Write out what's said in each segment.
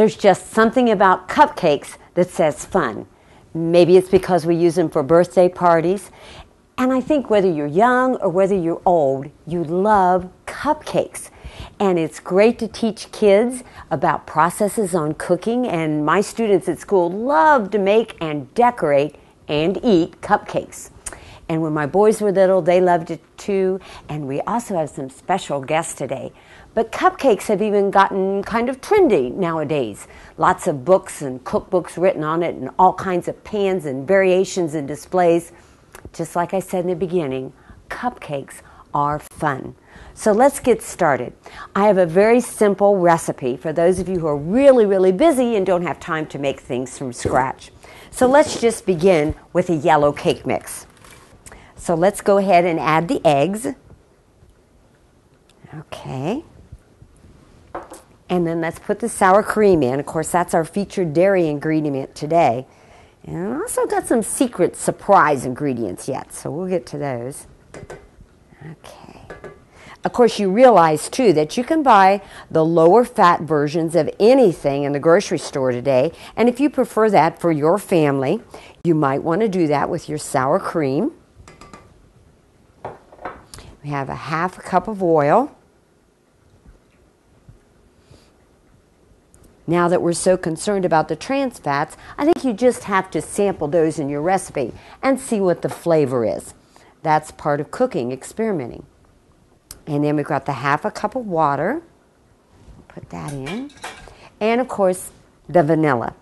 There's just something about cupcakes that says fun. Maybe it's because we use them for birthday parties. And I think whether you're young or whether you're old, you love cupcakes. And it's great to teach kids about processes on cooking. And my students at school love to make and decorate and eat cupcakes. And when my boys were little, they loved it too. And we also have some special guests today. But cupcakes have even gotten kind of trendy nowadays. Lots of books and cookbooks written on it and all kinds of pans and variations and displays. Just like I said in the beginning, cupcakes are fun. So let's get started. I have a very simple recipe for those of you who are really, really busy and don't have time to make things from scratch. So let's just begin with a yellow cake mix. So let's go ahead and add the eggs. Okay. And then let's put the sour cream in. Of course, that's our featured dairy ingredient today. And I also got some secret surprise ingredients yet, so we'll get to those. Okay. Of course, you realize, too, that you can buy the lower fat versions of anything in the grocery store today. And if you prefer that for your family, you might want to do that with your sour cream. We have a half a cup of oil. Now that we're so concerned about the trans fats, I think you just have to sample those in your recipe and see what the flavor is. That's part of cooking, experimenting. And then we've got the half a cup of water. Put that in. And of course, the vanilla.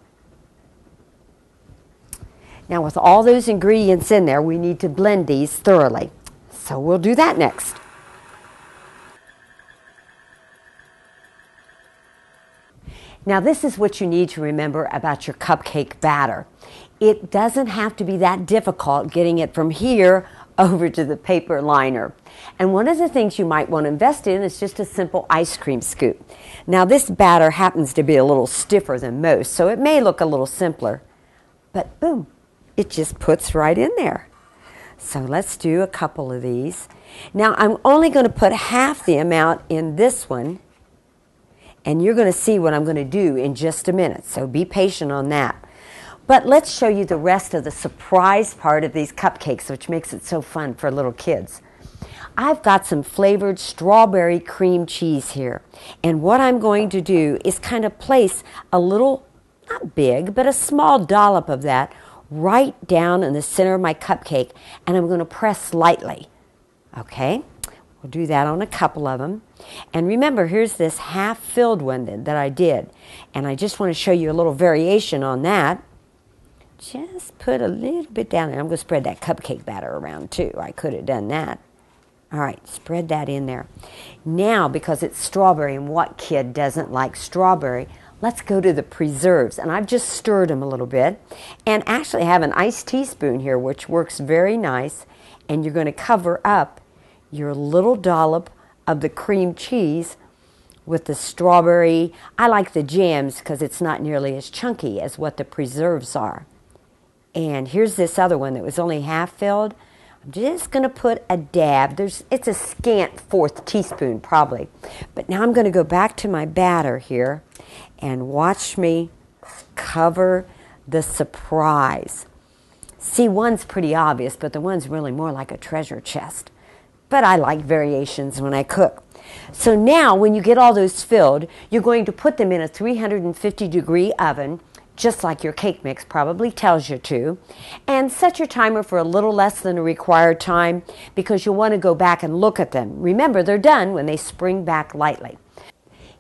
Now with all those ingredients in there, we need to blend these thoroughly. So we'll do that next. Now this is what you need to remember about your cupcake batter. It doesn't have to be that difficult getting it from here over to the paper liner. And one of the things you might want to invest in is just a simple ice cream scoop. Now this batter happens to be a little stiffer than most, so it may look a little simpler. But boom, it just puts right in there. So let's do a couple of these. Now I'm only going to put half the amount in this one. And you're going to see what I'm going to do in just a minute, so be patient on that. But let's show you the rest of the surprise part of these cupcakes, which makes it so fun for little kids. I've got some flavored strawberry cream cheese here. And what I'm going to do is kind of place a little, not big, but a small dollop of that right down in the center of my cupcake. And I'm going to press lightly. Okay? We'll do that on a couple of them. And remember, here's this half-filled one that I did. And I just want to show you a little variation on that. Just put a little bit down there. I'm going to spread that cupcake batter around too. I could have done that. All right, spread that in there. Now, because it's strawberry, and what kid doesn't like strawberry, let's go to the preserves. And I've just stirred them a little bit. And actually I have an iced teaspoon here, which works very nice. And you're going to cover up your little dollop of the cream cheese with the strawberry. I like the jams because it's not nearly as chunky as what the preserves are. And here's this other one that was only half filled. I'm just going to put a dab. It's a scant fourth teaspoon probably. But now I'm going to go back to my batter here and watch me cover the surprise. See, one's pretty obvious, but the one's really more like a treasure chest. But I like variations when I cook. So now when you get all those filled, you're going to put them in a 350-degree oven, just like your cake mix probably tells you to, and set your timer for a little less than the required time because you'll want to go back and look at them. Remember, they're done when they spring back lightly.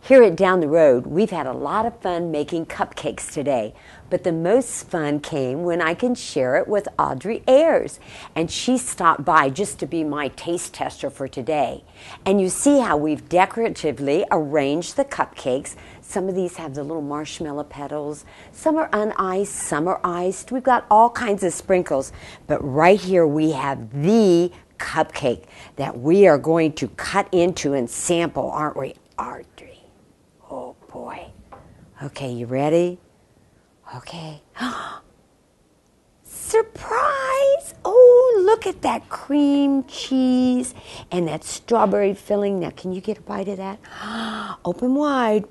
Here at Down the Road, we've had a lot of fun making cupcakes today, but the most fun came when I can share it with Audrey Ayers, and she stopped by just to be my taste tester for today. And you see how we've decoratively arranged the cupcakes. Some of these have the little marshmallow petals, some are uniced, some are iced. We've got all kinds of sprinkles, but right here we have the cupcake that we are going to cut into and sample, aren't we, Audrey? Oh boy. Okay, you ready? Okay. Surprise! Oh, look at that cream cheese and that strawberry filling. Now, can you get a bite of that? Open wide.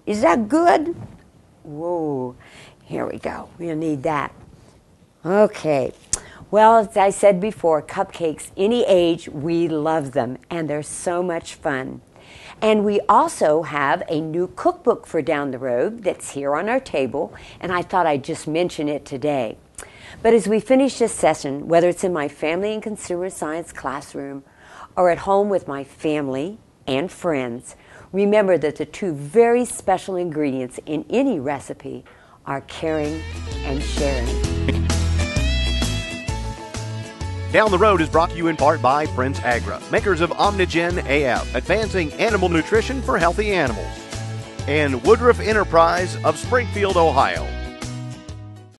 Is that good? Whoa. Here we go. We'll need that. Okay. Well, as I said before, cupcakes, any age, we love them, and they're so much fun. And we also have a new cookbook for down the road that's here on our table, and I thought I'd just mention it today. But as we finish this session, whether it's in my family and consumer science classroom or at home with my family and friends, remember that the two very special ingredients in any recipe are caring and sharing. Down the Road is brought to you in part by Prince Agra, makers of Omnigen AF, advancing animal nutrition for healthy animals, and Woodruff Enterprise of Springfield, Ohio,